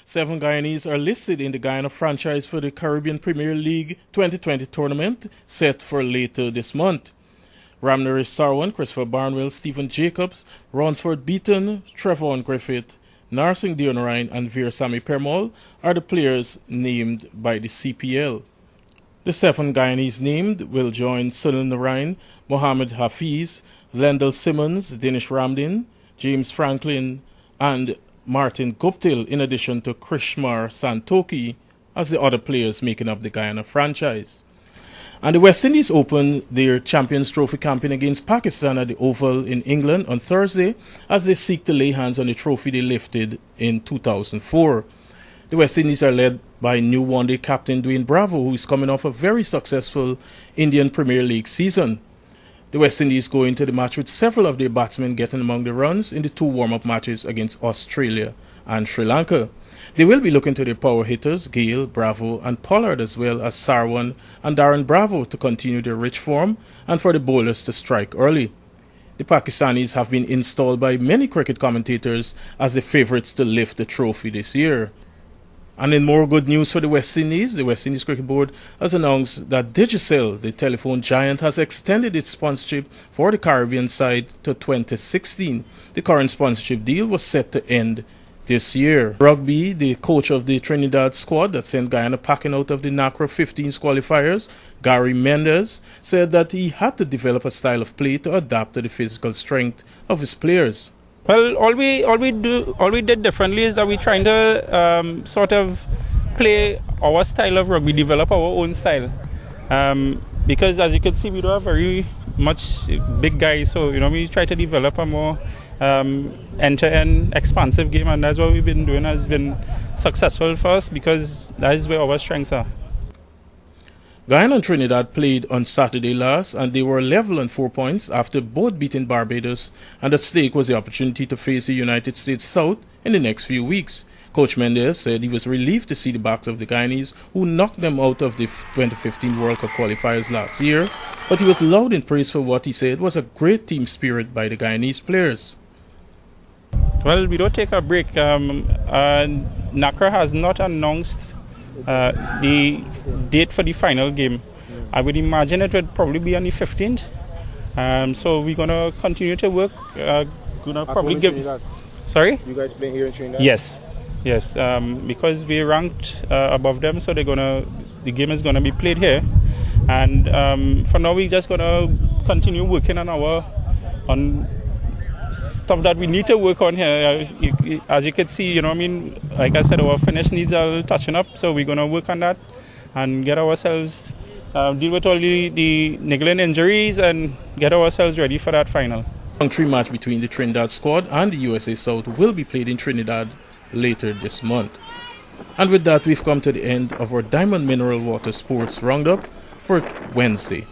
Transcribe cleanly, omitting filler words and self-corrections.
7 Guyanese are listed in the Guyana franchise for the Caribbean Premier League 2020 tournament set for later this month. Ramneris Sarwan, Christopher Barnwell, Stephen Jacobs, Ronsford Beaton, Trevon Griffith, Narsing Dionarine and Veersamy Permaul are the players named by the CPL. The 7 Guyanese named will join Sunil Narain, Mohamed Hafiz, Lendl Simmons, Dinesh Ramdin, James Franklin and Martin Guptill, in addition to Krishmar Santoki as the other players making up the Guyana franchise. And the West Indies opened their Champions Trophy campaign against Pakistan at the Oval in England on Thursday as they seek to lay hands on the trophy they lifted in 2004. The West Indies are led by new one-day captain Dwayne Bravo, who is coming off a very successful Indian Premier League season. The West Indies go into the match with several of their batsmen getting among the runs in the 2 warm-up matches against Australia and Sri Lanka. They will be looking to their power hitters, Gale, Bravo and Pollard, as well as Sarwan and Darren Bravo to continue their rich form and for the bowlers to strike early. The Pakistanis have been installed by many cricket commentators as the favourites to lift the trophy this year. And in more good news for the West Indies Cricket Board has announced that Digicel, the telephone giant, has extended its sponsorship for the Caribbean side to 2016. The current sponsorship deal was set to end this year. Rugby, the coach of the Trinidad squad that sent Guyana packing out of the NACRA 15s qualifiers, Gary Mendes, said that he had to develop a style of play to adapt to the physical strength of his players. Well, all we did differently is that we're trying to sort of play our style of rugby, develop our own style. Because as you can see, we don't have very much big guys, so we try to develop a more end-to-end expansive game, and that's what we've been doing. Has been successful for us because that is where our strengths are. Guyana and Trinidad played on Saturday last, and they were level on 4 points after both beating Barbados, and at stake was the opportunity to face the United States South in the next few weeks. Coach Mendes said he was relieved to see the backs of the Guyanese, who knocked them out of the 2015 World Cup qualifiers last year, but he was loud in praise for what he said was a great team spirit by the Guyanese players. Well, we don't take a break. NACRA has not announced the date for the final game. I would imagine it would probably be on the 15th. So we're going to continue to work. Sorry? You guys playing here in Trinidad? Yes. Because we ranked above them, so the game is going to be played here. And for now, we're just going to continue working on stuff that we need to work on here. As you can see, like I said, our finish needs are touching up, so we're going to work on that and get ourselves, deal with all the niggling injuries and get ourselves ready for that final. The 3 match between the Trinidad squad and the USA South will be played in Trinidad later this month. And with that, we've come to the end of our Diamond Mineral Water Sports Roundup for Wednesday.